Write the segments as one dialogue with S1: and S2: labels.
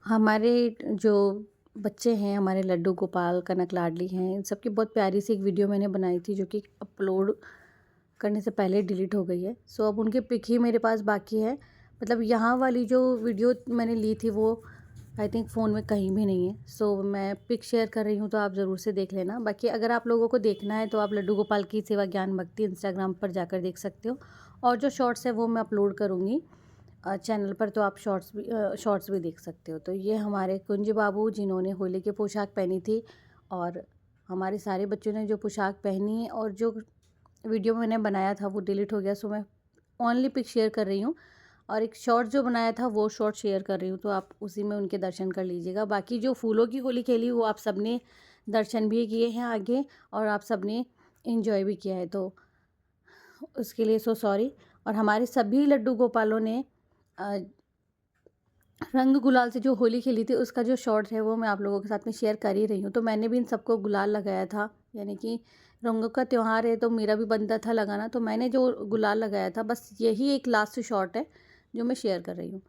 S1: हमारे जो बच्चे हैं, हमारे लड्डू गोपाल, कनक लाडली हैं, इन सब की बहुत प्यारी सी एक वीडियो मैंने बनाई थी, जो कि अपलोड करने से पहले डिलीट हो गई है। सो अब उनकी पिक ही मेरे पास बाकी है। मतलब यहाँ वाली जो वीडियो मैंने ली थी वो आई थिंक फ़ोन में कहीं भी नहीं है। सो मैं पिक शेयर कर रही हूँ, तो आप ज़रूर से देख लेना। बाकी अगर आप लोगों को देखना है तो आप लड्डू गोपाल की सेवा ज्ञान भक्ति इंस्टाग्राम पर जाकर देख सकते हो, और जो शॉर्ट्स है वो मैं अपलोड करूँगी चैनल पर, तो आप शॉर्ट्स भी देख सकते हो। तो ये हमारे कुंज बाबू जिन्होंने होली की पोशाक पहनी थी, और हमारे सारे बच्चों ने जो पोशाक पहनी है, और जो वीडियो मैंने बनाया था वो डिलीट हो गया। सो मैं ओनली पिक शेयर कर रही हूँ, और एक शॉर्ट जो बनाया था वो शॉर्ट शेयर कर रही हूँ, तो आप उसी में उनके दर्शन कर लीजिएगा। बाकी जो फूलों की होली खेली वो आप सबने दर्शन भी किए हैं आगे, और आप सबने एंजॉय भी किया है, तो उसके लिए सो सॉरी। और हमारे सभी लड्डू गोपालों ने रंग गुलाल से जो होली खेली थी उसका जो शॉर्ट है वो मैं आप लोगों के साथ में शेयर कर ही रही हूँ। तो मैंने भी इन सबको गुलाल लगाया था, यानी कि रंगों का त्यौहार है तो मेरा भी बनता था लगाना, तो मैंने जो गुलाल लगाया था, बस यही एक लास्ट शॉट है जो मैं शेयर कर रही हूँ।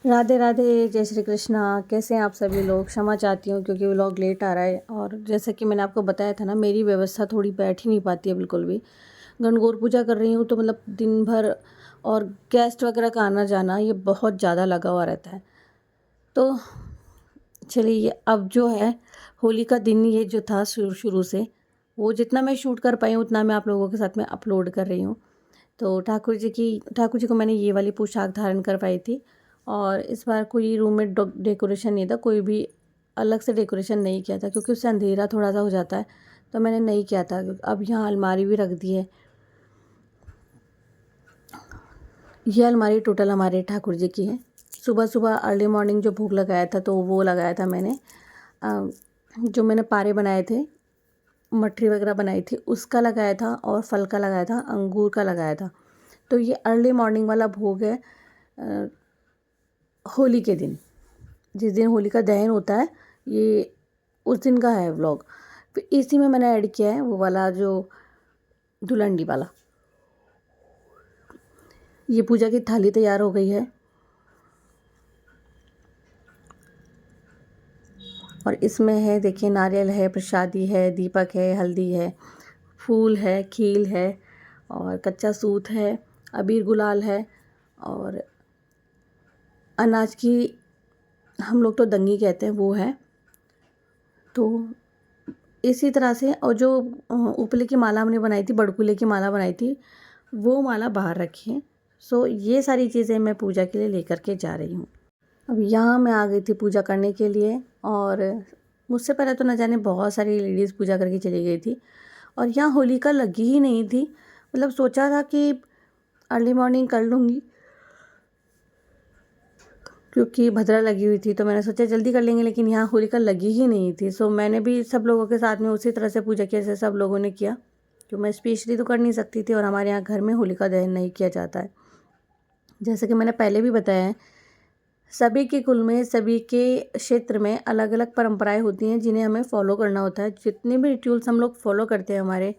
S1: राधे राधे, जय श्री कृष्णा। कैसे हैं आप सभी लोग? क्षमा चाहती हूँ क्योंकि व्लॉग लेट आ रहा है, और जैसे कि मैंने आपको बताया था ना, मेरी व्यवस्था थोड़ी बैठ ही नहीं पाती है बिल्कुल भी। गणगौर पूजा कर रही हूँ तो मतलब दिन भर, और गेस्ट वगैरह का आना जाना ये बहुत ज़्यादा लगा हुआ रहता है। तो चलिए, अब जो है होली का दिन ये जो था शुरू शुरू से, वो जितना मैं शूट कर पाई हूँ उतना मैं आप लोगों के साथ में अपलोड कर रही हूँ। तो ठाकुर जी को मैंने ये वाली पोशाक धारण करवाई थी, और इस बार कोई रूम में डेकोरेशन नहीं था, कोई भी अलग से डेकोरेशन नहीं किया था क्योंकि उससे अंधेरा थोड़ा सा हो जाता है, तो मैंने नहीं किया था। अब यहाँ अलमारी भी रख दी है। ये अलमारी टोटल हमारे ठाकुर जी की है। सुबह सुबह अर्ली मॉर्निंग जो भोग लगाया था तो वो लगाया था मैंने। जो मैंने पारे बनाए थे, मठरी वगैरह बनाई थी, उसका लगाया था, और फल का लगाया था, अंगूर का लगाया था। तो ये अर्ली मॉर्निंग वाला भोग है होली के दिन, जिस दिन होली का दहन होता है, ये उस दिन का है व्लॉग। फिर इसी में मैंने ऐड किया है वो वाला जो धुलंडी वाला। ये पूजा की थाली तैयार हो गई है, और इसमें है, देखिए, नारियल है, प्रसादी है, दीपक है, हल्दी है, फूल है, खील है, और कच्चा सूत है, अबीर गुलाल है, और अनाज की हम लोग तो दंगी कहते हैं वो है। तो इसी तरह से, और जो उपले की माला हमने बनाई थी, बड़कुले की माला बनाई थी, वो माला बाहर रखी है। सो ये सारी चीज़ें मैं पूजा के लिए लेकर के जा रही हूँ। अब यहाँ मैं आ गई थी पूजा करने के लिए, और मुझसे पहले तो न जाने बहुत सारी लेडीज़ पूजा करके चली गई थी, और यहाँ होलिका लगी ही नहीं थी। मतलब सोचा था कि अर्ली मॉर्निंग कर लूँगी क्योंकि भद्रा लगी हुई थी, तो मैंने सोचा जल्दी कर लेंगे, लेकिन यहाँ होलिका लगी ही नहीं थी। सो मैंने भी सब लोगों के साथ में उसी तरह से पूजा किया जैसे सब लोगों ने किया, क्योंकि मैं स्पेशली तो कर नहीं सकती थी, और हमारे यहाँ घर में होलिका दहन नहीं किया जाता है। जैसे कि मैंने पहले भी बताया है, सभी के कुल में, सभी के क्षेत्र में अलग अलग परंपराएं होती हैं जिन्हें हमें फॉलो करना होता है। जितने भी रिचुअल्स हम लोग फॉलो करते हैं, हमारे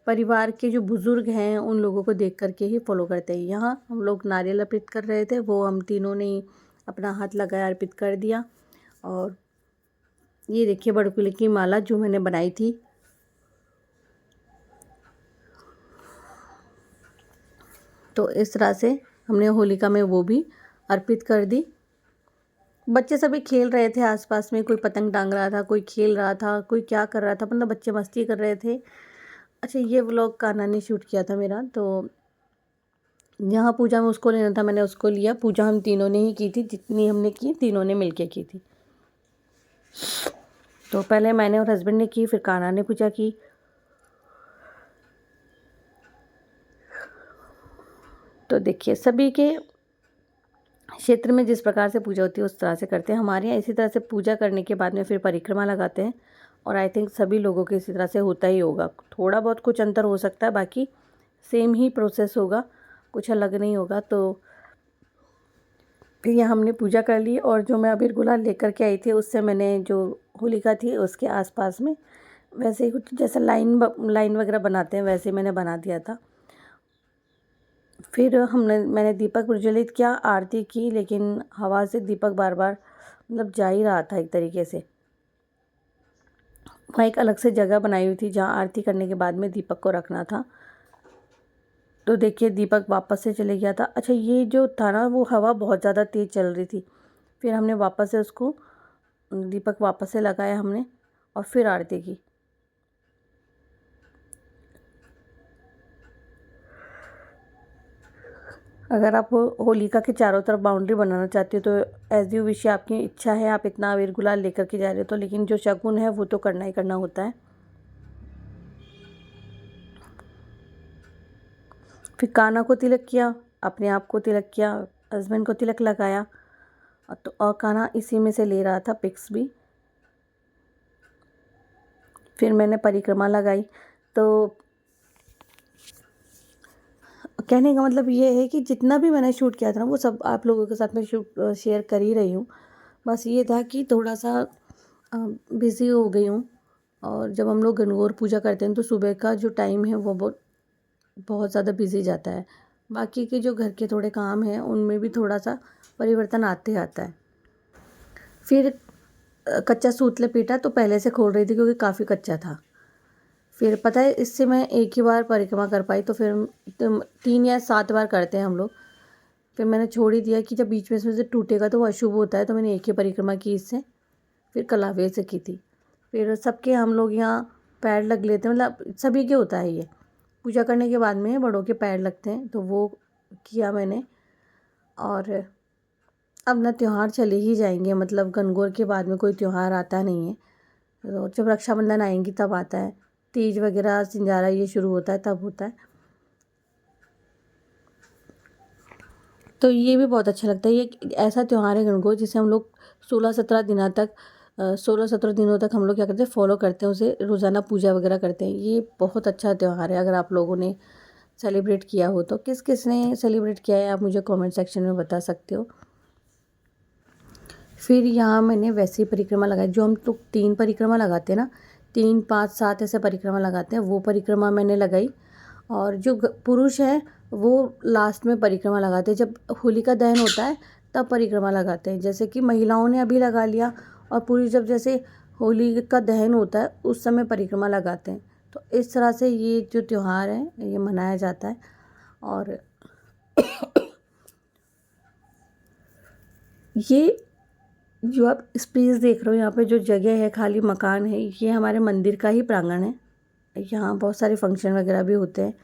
S1: परिवार के जो बुज़ुर्ग हैं उन लोगों को देख करके ही फॉलो करते हैं। यहाँ हम लोग नारियल अर्पित कर रहे थे, वो हम तीनों ने ही अपना हाथ लगाया, अर्पित कर दिया। और ये देखिए बड़कुले की माला जो मैंने बनाई थी, तो इस तरह से हमने होलिका में वो भी अर्पित कर दी। बच्चे सभी खेल रहे थे आसपास में, कोई पतंग टांग रहा था, कोई खेल रहा था, कोई क्या कर रहा था, मतलब बच्चे मस्ती कर रहे थे। अच्छा, ये व्लॉग कान्हा ने शूट किया था मेरा, तो यहाँ पूजा में उसको लेना था, मैंने उसको लिया। पूजा हम तीनों ने ही की थी, जितनी हमने की तीनों ने मिलके की थी। तो पहले मैंने और हस्बैंड ने की, फिर कान्हा ने पूजा की। तो देखिए सभी के क्षेत्र में जिस प्रकार से पूजा होती है उस तरह से करते हैं। हमारे यहाँ इसी तरह से पूजा करने के बाद में फिर परिक्रमा लगाते हैं, और आई थिंक सभी लोगों के इसी तरह से होता ही होगा। थोड़ा बहुत कुछ अंतर हो सकता है, बाकी सेम ही प्रोसेस होगा, कुछ अलग नहीं होगा। तो फिर यहाँ हमने पूजा कर ली, और जो मैं अबीर गुलाल लेकर के आई थी उससे मैंने जो होलिका थी उसके आसपास में वैसे ही कुछ जैसा लाइन वगैरह बनाते हैं वैसे मैंने बना दिया था। फिर मैंने दीपक प्रज्वलित किया, आरती की, लेकिन हवा से दीपक बार बार मतलब जा ही रहा था एक तरीके से। वहाँ एक अलग से जगह बनाई हुई थी जहाँ आरती करने के बाद में दीपक को रखना था। तो देखिए दीपक वापस से चले गया था। अच्छा, ये जो था ना वो हवा बहुत ज़्यादा तेज़ चल रही थी। फिर हमने वापस से उसको दीपक वापस से लगाया हमने, और फिर आरती की। अगर आप होलिका के चारों तरफ बाउंड्री बनाना चाहते हो तो एज यू विश, आपकी इच्छा है, आप इतना अबीर गुलाल लेकर के जा रहे हो तो, लेकिन जो शगुन है वो तो करना ही करना होता है। फिर कान्हा को तिलक किया, अपने आप को तिलक किया, हस्बैंड को तिलक लगाया, और कान्हा इसी में से ले रहा था पिक्स भी। फिर मैंने परिक्रमा लगाई। तो कहने का मतलब ये है कि जितना भी मैंने शूट किया था ना वो सब आप लोगों के साथ में शेयर कर ही रही हूँ। बस ये था कि थोड़ा सा बिज़ी हो गई हूँ, और जब हम लोग गणगौर पूजा करते हैं तो सुबह का जो टाइम है वो बहुत बहुत ज़्यादा बिज़ी जाता है। बाकी के जो घर के थोड़े काम हैं उनमें भी थोड़ा सा परिवर्तन आते आता है। फिर कच्चा सूत लपेटा तो पहले से खोल रही थी क्योंकि काफ़ी कच्चा था। फिर पता है इससे मैं एक ही बार परिक्रमा कर पाई, तो फिर 3 या 7 बार करते हैं हम लोग। फिर मैंने छोड़ ही दिया कि जब बीच में इसमें से टूटेगा तो वो अशुभ होता है, तो मैंने एक ही परिक्रमा की इससे। फिर कलावे से की थी। फिर सबके हम लोग यहाँ पैर लग लेते हैं, मतलब सभी के होता है ये, पूजा करने के बाद में बड़ों के पैर लगते हैं, तो वो किया मैंने। और अब ना त्यौहार चले ही जाएंगे, मतलब गणगौर के बाद में कोई त्यौहार आता नहीं है। तो जब रक्षाबंधन आएंगी तब आता है, तीज वगैरह सिंजारा ये शुरू होता है तब होता है। तो ये भी बहुत अच्छा लगता है। ये एक ऐसा त्यौहार है गणगौर जिसे हम लोग 16-17 दिनों तक 16-17 दिनों तक हम लोग क्या करते हैं, फॉलो करते हैं उसे, रोज़ाना पूजा वगैरह करते हैं। ये बहुत अच्छा त्यौहार है। अगर आप लोगों ने सेलिब्रेट किया हो तो, किस किस ने सेलिब्रेट किया है आप मुझे कमेंट सेक्शन में बता सकते हो। फिर यहाँ मैंने वैसी परिक्रमा लगाई जो हम लोग 3 परिक्रमा लगाते हैं ना, 3, 5, 7 ऐसे परिक्रमा लगाते हैं, वो परिक्रमा मैंने लगाई। और जो पुरुष हैं वो लास्ट में परिक्रमा लगाते हैं, जब होलिका दहन होता है तब परिक्रमा लगाते हैं। जैसे कि महिलाओं ने अभी लगा लिया, और पुरुष जब जैसे होली का दहन होता है उस समय परिक्रमा लगाते हैं। तो इस तरह से ये जो त्यौहार है ये मनाया जाता है। और ये जो आप स्पेस देख रहे हो, यहाँ पे जो जगह है, खाली मकान है, ये हमारे मंदिर का ही प्रांगण है। यहाँ बहुत सारे फंक्शन वगैरह भी होते हैं।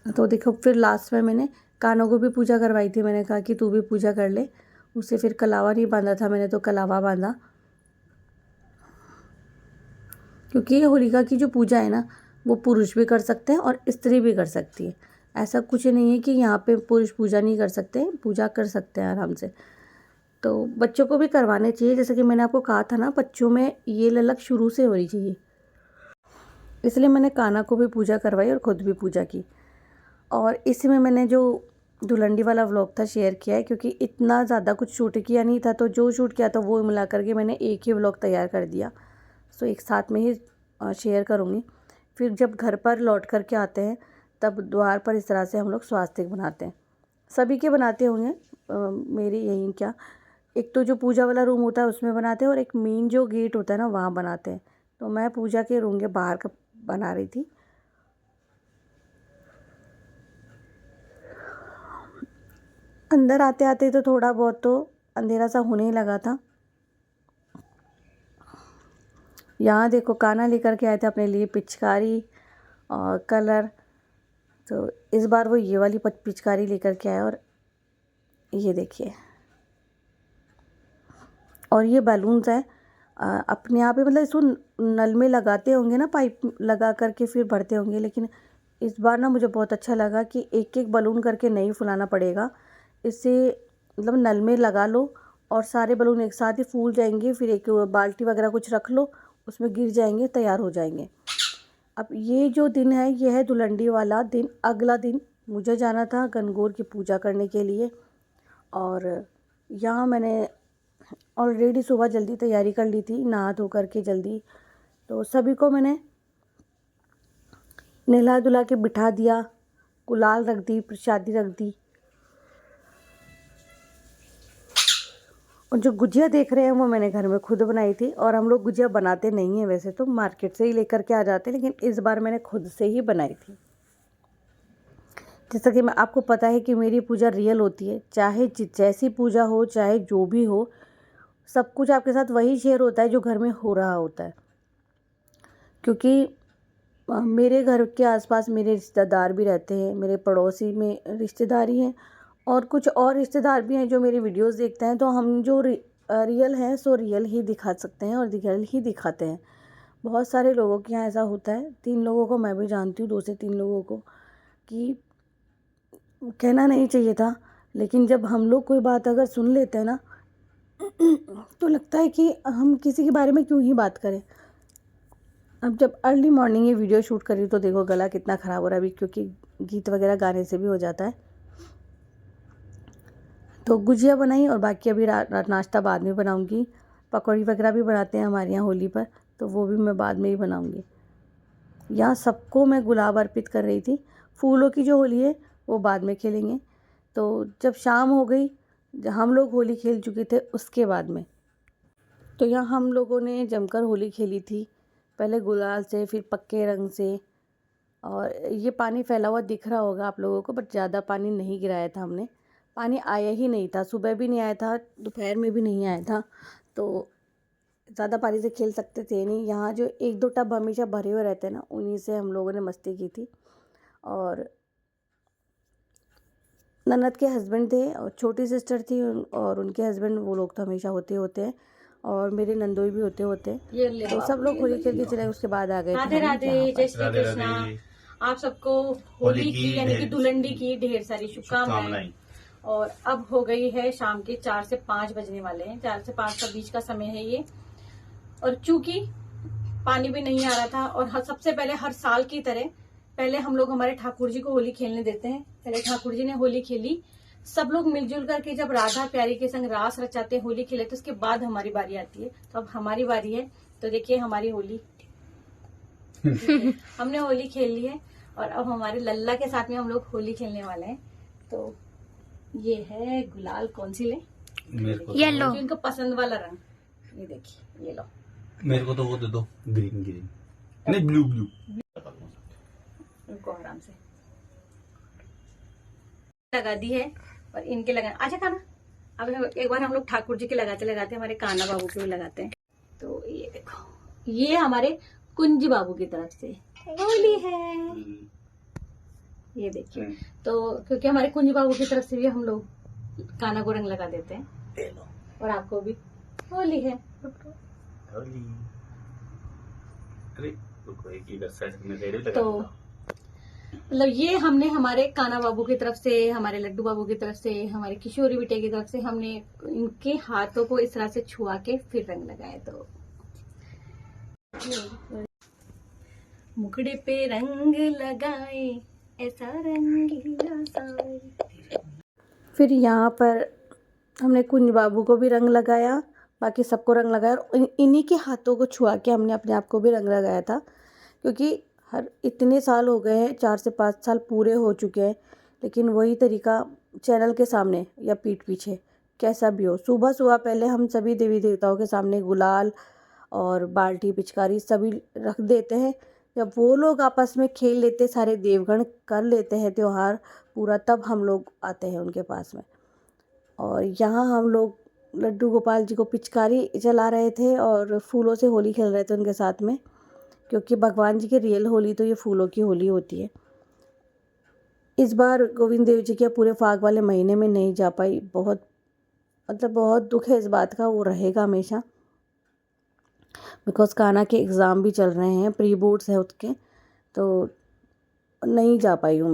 S1: तो देखो फिर लास्ट में मैंने कान्हा को भी पूजा करवाई थी। मैंने कहा कि तू भी पूजा कर ले। उसे फिर कलावा नहीं बांधा था मैंने, तो कलावा बांधा। क्योंकि ये होलिका की जो पूजा है ना वो पुरुष भी कर सकते हैं और स्त्री भी कर सकती है। ऐसा कुछ नहीं है कि यहाँ पे पुरुष पूजा नहीं कर सकते, पूजा कर सकते हैं आराम से। तो बच्चों को भी करवाने चाहिए, जैसे कि मैंने आपको कहा था ना, बच्चों में ये ललक शुरू से होनी चाहिए। इसलिए मैंने कान्हा को भी पूजा करवाई और ख़ुद भी पूजा की। और इसी में मैंने जो धुलंडी वाला व्लॉग था शेयर किया है, क्योंकि इतना ज़्यादा कुछ शूट किया नहीं था, तो जो शूट किया था वो मिला करके मैंने एक ही व्लॉग तैयार कर दिया। सो एक साथ में ही शेयर करूँगी। फिर जब घर पर लौट कर के आते हैं तब द्वार पर इस तरह से हम लोग स्वास्तिक बनाते हैं। सभी के बनाते होंगे, मेरी यही क्या, एक तो जो पूजा वाला रूम होता है उसमें बनाते हैं, और एक मेन जो गेट होता है ना वहाँ बनाते हैं। तो मैं पूजा के रूम के बाहर का बना रही थी। अंदर आते आते तो थोड़ा बहुत तो अंधेरा सा होने ही लगा था। यहाँ देखो कान्हा लेकर के आए थे अपने लिए पिचकारी और कलर। तो इस बार वो ये वाली पिचकारी लेकर के आया, और ये देखिए, और ये बैलून्स है अपने आप ही, मतलब इसको नल में लगाते होंगे ना, पाइप लगा करके फिर भरते होंगे, लेकिन इस बार ना मुझे बहुत अच्छा लगा कि एक एक बलून करके नहीं फुलाना पड़ेगा। इससे मतलब नल में लगा लो और सारे बलून एक साथ ही फूल जाएंगे, फिर एक बाल्टी वगैरह कुछ रख लो, उसमें गिर जाएंगे, तैयार हो जाएंगे। अब ये जो दिन है ये है धुलंडी वाला दिन। अगला दिन मुझे जाना था गणगौर की पूजा करने के लिए, और यहाँ मैंने ऑलरेडी सुबह जल्दी तैयारी कर ली थी, नहा धो करके जल्दी। तो सभी को मैंने नहला धुला के बिठा दिया, गुलाल रख दी, प्रसादी रख दी। और जो गुजिया देख रहे हैं वो मैंने घर में खुद बनाई थी, और हम लोग गुजिया बनाते नहीं हैं वैसे तो, मार्केट से ही लेकर के आ जाते हैं, लेकिन इस बार मैंने खुद से ही बनाई थी। जैसा कि मैं आपको पता है कि मेरी पूजा रियल होती है, चाहे जैसी पूजा हो, चाहे जो भी हो, सब कुछ आपके साथ वही शेयर होता है जो घर में हो रहा होता है। क्योंकि मेरे घर के आसपास मेरे रिश्तेदार भी रहते हैं, मेरे पड़ोसी में रिश्तेदारी हैं, और कुछ और रिश्तेदार भी हैं जो मेरी वीडियोस देखते हैं। तो हम जो रियल हैं सो रियल ही दिखा सकते हैं और रियल ही दिखाते हैं। बहुत सारे लोगों के यहाँ ऐसा होता है, 3 लोगों को मैं भी जानती हूँ, 2 से 3 लोगों को, कि कहना नहीं चाहिए था, लेकिन जब हम लोग कोई बात अगर सुन लेते हैं ना तो लगता है कि हम किसी के बारे में क्यों ही बात करें। अब जब अर्ली मॉर्निंग ये वीडियो शूट करी तो देखो गला कितना ख़राब हो रहा है अभी, क्योंकि गीत वगैरह गाने से भी हो जाता है। तो गुजिया बनाई, और बाकी अभी नाश्ता बाद में बनाऊंगी। पकौड़ी वगैरह भी बनाते हैं हमारे यहाँ होली पर, तो वो भी मैं बाद में ही बनाऊंगी। यहाँ सबको मैं गुलाब अर्पित कर रही थी। फूलों की जो होली है वो बाद में खेलेंगे। तो जब शाम हो गई, हम लोग होली खेल चुके थे उसके बाद में, तो यहाँ हम लोगों ने जमकर होली खेली थी, पहले गुलाल से, फिर पक्के रंग से। और ये पानी फैला हुआ दिख रहा होगा आप लोगों को, बट ज़्यादा पानी नहीं गिराया था हमने, पानी आया ही नहीं था, सुबह भी नहीं आया था, दोपहर में भी नहीं आया था, तो ज़्यादा पानी से खेल सकते थे नहीं। यहाँ जो 1-2 टब हमेशा भरे हुए रहते हैं ना, उन्हीं से हम लोगों ने मस्ती की थी। और ननद के हस्बैंड थे और छोटी सिस्टर थी, और उनके हस्बैंड, वो लोग तो हमेशा होते हैं, और मेरे नंदोई भी होते हैं। तो सब लोग होली खेल के चले, उसके बाद आ गए थे।
S2: राधे राधे, जय श्री कृष्णा। आप सबको होली की यानी कि धुलंडी की ढेर सारी शुभकामनाएं। और अब हो गई है शाम के 4 से 5 बजने वाले हैं, 4 से 5 का बीच का समय है ये। और चूंकि पानी भी नहीं आ रहा था, और सबसे पहले हर साल की तरह पहले हम लोग हमारे ठाकुर जी को होली खेलने देते हैं। पहले ठाकुर जी ने होली खेली, सब लोग मिलजुल करके जब राधा प्यारी के संग रास रचाते हैं, होली खेले, तो उसके बाद हमारी बारी आती है। तो अब हमारी बारी है, तो देखिए हमारी होली हमने होली खेल ली है, और अब हमारे लल्ला के साथ में हम लोग होली खेलने वाले हैं। तो ये है गुलाल, कौन सी ले?
S3: येलो,
S2: इनको पसंद वाला रंग, ये देखिए, ये लो।
S3: मेरे को तो वो दे दो, ग्रीन ग्रीन, नहीं ब्लू ब्लू।
S2: इनको आराम से लगा दी है, और इनके लगा अच्छा खाना। अब एक बार हम लोग ठाकुर जी के लगाते लगाते हमारे कान्हा बाबू के भी लगाते हैं। तो ये देखो, ये हमारे कुंज बाबू की तरफ से होली है, ये देखिए। तो क्योंकि हमारे कुंज बाबू की तरफ से भी हम लोग कान्हा को रंग लगा देते हैं, और आपको भी होली है। तो मतलब ये हमने हमारे कान्हा बाबू की तरफ से, हमारे लड्डू बाबू की तरफ से, हमारे किशोरी बेटे की तरफ से हमने इनके हाथों को इस तरह से छुआ के फिर रंग लगाए। तो मुखड़े पे रंग लगाए, ऐसा रंगीला साए।
S1: फिर यहाँ पर हमने कुंज बाबू को भी रंग लगाया, बाकी सबको रंग लगाया, और इन्हीं के हाथों को छुआ के हमने अपने आप को भी रंग लगाया था। क्योंकि हर इतने साल हो गए हैं, 4 से 5 साल पूरे हो चुके हैं, लेकिन वही तरीका चैनल के सामने या पीठ पीछे कैसा भी हो, सुबह सुबह पहले हम सभी देवी देवताओं के सामने गुलाल और बाल्टी पिचकारी सभी रख देते हैं। जब वो लोग आपस में खेल लेते, सारे देवगण कर लेते हैं त्यौहार पूरा, तब हम लोग आते हैं उनके पास में। और यहाँ हम लोग लड्डू गोपाल जी को पिचकारी चला रहे थे और फूलों से होली खेल रहे थे उनके साथ में, क्योंकि भगवान जी की रियल होली तो ये फूलों की होली होती है। इस बार गोविंद देव जी के पूरे फाग वाले महीने में नहीं जा पाई, बहुत मतलब बहुत दुख है इस बात का, वो रहेगा हमेशा, बिकॉज कान्हा के एग्ज़ाम भी चल रहे हैं, प्री बोर्ड्स है उसके। तो नहीं जा पाई हूँ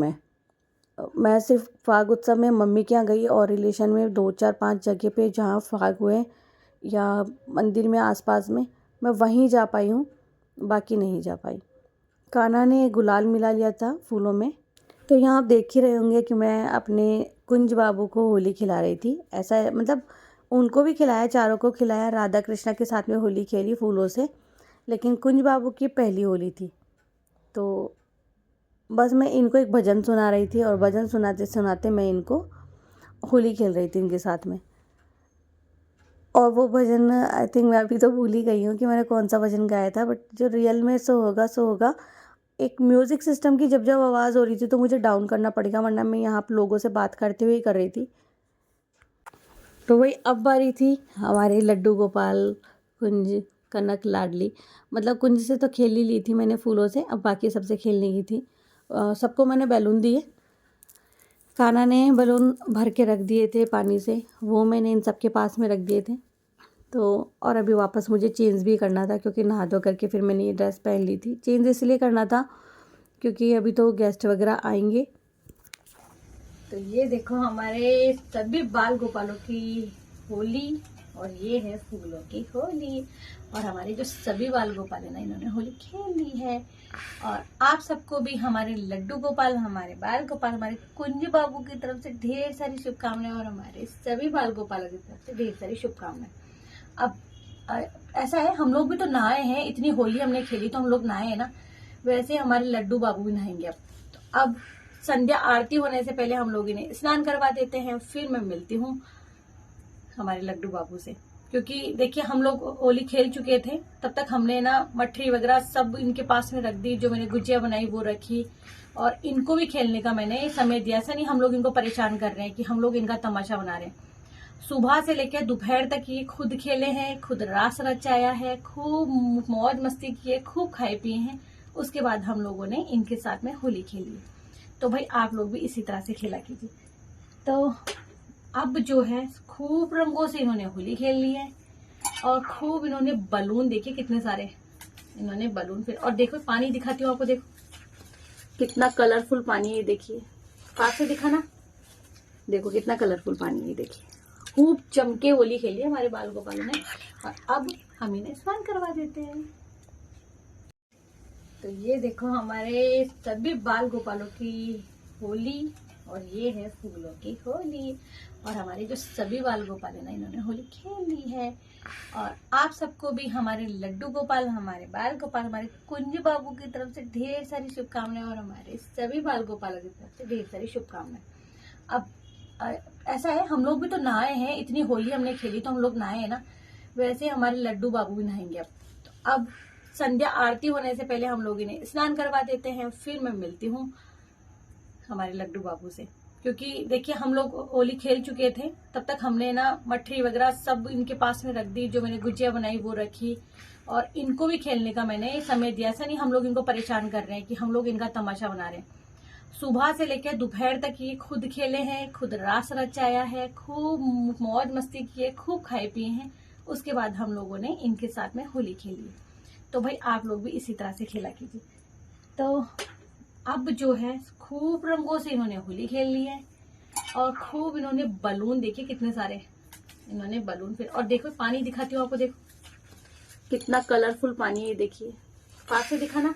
S1: मैं सिर्फ फाग उत्सव में मम्मी के यहाँ गई और रिलेशन में 2 4 5 जगह पे जहाँ फाग हुए या मंदिर में आसपास में मैं वहीं जा पाई हूँ, बाकी नहीं जा पाई। कान्हा ने गुलाल मिला लिया था फूलों में। तो यहाँ आप देख ही रहे होंगे कि मैं अपने कुंज बाबू को होली खिला रही थी। ऐसा है, मतलब उनको भी खिलाया, चारों को खिलाया, राधा कृष्णा के साथ में होली खेली फूलों से। लेकिन कुंज बाबू की पहली होली थी, तो बस मैं इनको एक भजन सुना रही थी और भजन सुनाते सुनाते मैं इनको होली खेल रही थी इनके साथ में। और वो भजन आई थिंक मैं अभी तो भूल ही गई हूँ कि मैंने कौन सा भजन गाया था, बट जो रियल में सो होगा सो होगा। एक म्यूज़िक सिस्टम की जब जब आवाज़ हो रही थी तो मुझे डाउन करना पड़ेगा, वरना मैं यहाँ पर लोगों से बात करते हुए ही कर रही थी। तो वही अब बारी थी हमारे लड्डू गोपाल, कुंज, कनक, लाडली। मतलब कुंज से तो खेल ही ली थी मैंने फूलों से, अब बाकी सबसे खेलने की थी। सबको मैंने बैलून दिए। कान्हा ने बैलून भर के रख दिए थे पानी से, वो मैंने इन सब के पास में रख दिए थे। तो और अभी वापस मुझे चेंज भी करना था, क्योंकि नहा धो करके फिर मैंने ये ड्रेस पहन ली थी। चेंज इसलिए करना था क्योंकि अभी तो गेस्ट वगैरह आएंगे।
S2: तो ये देखो हमारे सभी बाल गोपालों की होली, और ये है फूलों की होली। और हमारे जो सभी बाल गोपाल है ना, इन्होंने होली खेल ली है। और आप सबको भी हमारे लड्डू गोपाल, हमारे बाल गोपाल, हमारे कुंज बाबू की तरफ से ढेर सारी शुभकामनाएं, और हमारे सभी बाल गोपालों की तरफ से ढेर सारी शुभकामनाएं। अब ऐसा है, हम लोग भी तो नहाए हैं, इतनी होली हमने खेली तो हम लोग नहाए हैं ना, वैसे हमारे लड्डू बाबू भी नहाएंगे। अब संध्या आरती होने से पहले हम लोग इन्हें स्नान करवा देते हैं, फिर मैं मिलती हूँ हमारे लड्डू बाबू से। क्योंकि देखिए हम लोग होली खेल चुके थे, तब तक हमने ना मठरी वगैरह सब इनके पास में रख दी, जो मैंने गुजिया बनाई वो रखी, और इनको भी खेलने का मैंने समय दिया। ऐसा नहीं हम लोग इनको परेशान कर रहे हैं कि हम लोग इनका तमाशा बना रहे हैं। सुबह से लेकर दोपहर तक ये खुद खेले हैं, खुद रास रचाया है, खूब मौज मस्ती की है, खूब खाए पिए हैं। उसके बाद हम लोगों ने इनके साथ में होली खेली है। तो भाई आप लोग भी इसी तरह से खेला कीजिए। तो अब जो है खूब रंगों से इन्होंने होली खेल ली है, और खूब इन्होंने बलून, देखिए कितने सारे इन्होंने बलून। फिर और देखो पानी दिखाती हूँ आपको, देखो कितना कलरफुल पानी है, देखिए पास से दिखाना, देखो कितना कलरफुल पानी है, देखिए खूब चमके होली खेली है हमारे बाल गोपालों ने। और अब हम इन्हें स्नान करवा देते हैं। तो ये देखो हमारे सभी बाल गोपालों की होली, और ये है फूलों की होली। और हमारे जो सभी बाल गोपाल है ना, इन्होंने होली खेल ली है। और आप सबको भी हमारे लड्डू गोपाल, हमारे बाल गोपाल, हमारे कुंज बाबू की तरफ से ढेर सारी शुभकामनाएं, और हमारे सभी बाल गोपालों की तरफ से ढेर सारी शुभकामनाएं। अब ऐसा है, हम लोग भी तो नहाए हैं, इतनी होली हमने खेली तो हम लोग नहाए हैं ना, वैसे हमारे लड्डू बाबू भी नहाएंगे। अब संध्या आरती होने से पहले हम लोग इन्हें स्नान करवा देते हैं, फिर मैं मिलती हूँ हमारे लड्डू बाबू से। क्योंकि देखिए हम लोग होली खेल चुके थे, तब तक हमने ना मठरी वगैरह सब इनके पास में रख दी, जो मैंने गुजिया बनाई वो रखी, और इनको भी खेलने का मैंने समय दिया। ऐसा नहीं हम लोग इनको परेशान कर रहे हैं कि हम लोग इनका तमाशा बना रहे हैं। सुबह से लेकर दोपहर तक ये खुद खेले हैं, खुद रास रचाया है, खूब मौज मस्ती की है, खूब खाए पिए हैं। उसके बाद हम लोगों ने इनके साथ में होली खेली है। तो भाई आप लोग भी इसी तरह से खेला कीजिए। तो अब जो है खूब रंगों से इन्होंने होली खेल ली है, और खूब इन्होंने बलून, देखिए कितने सारे इन्होंने बलून। फिर और देखो पानी दिखाती हूँ आपको, देखो कितना कलरफुल पानी है, देखिए पास से दिखाना,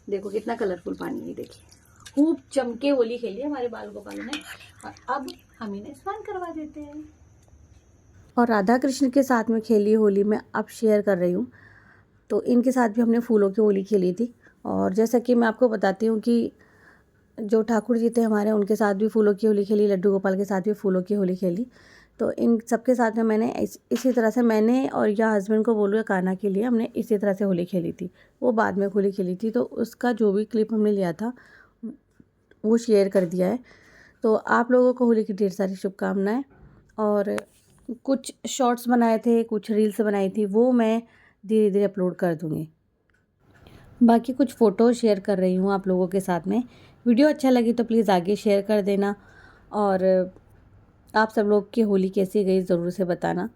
S2: देखो कितना कलरफुल पानी है, देखिए खूब चमके होली खेली है हमारे बाल गोपालों ने। और अब हम इन्हें स्नान करवा देते हैं।
S1: और राधा कृष्ण के साथ में खेली होली मैं अब शेयर कर रही हूँ। तो इनके साथ भी हमने फूलों की होली खेली थी। और जैसा कि मैं आपको बताती हूँ कि जो ठाकुर जी थे हमारे, उनके साथ भी फूलों की होली खेली, लड्डू गोपाल के साथ भी फूलों की होली खेली। तो इन सबके साथ में मैंने इसी तरह से, मैंने और या हस्बैंड को बोलूँ या कान्हा के लिए, हमने इसी तरह से होली खेली थी। वो बाद में होली खेली थी, तो उसका जो भी क्लिप हमने लिया था वो शेयर कर दिया है। तो आप लोगों को होली की ढेर सारी शुभकामनाएं। और कुछ शॉर्ट्स बनाए थे, कुछ रील्स बनाई थी, वो मैं धीरे धीरे अपलोड कर दूँगी। बाकी कुछ फ़ोटो शेयर कर रही हूँ आप लोगों के साथ में। वीडियो अच्छा लगी तो प्लीज़ आगे शेयर कर देना, और आप सब लोग की होली कैसी गई ज़रूर से बताना।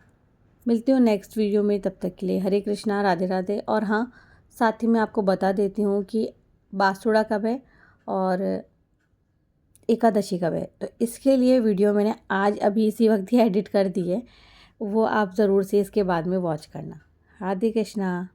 S1: मिलती हूँ नेक्स्ट वीडियो में, तब तक के लिए हरे कृष्णा, राधे राधे। और हाँ, साथ ही मैं आपको बता देती हूँ कि बासुड़ा कब है और एकादशी कब है। तो इसके लिए वीडियो मैंने आज अभी इसी वक्त ही एडिट कर दी है, वो आप ज़रूर से इसके बाद में वॉच करना। राधे कृष्णा।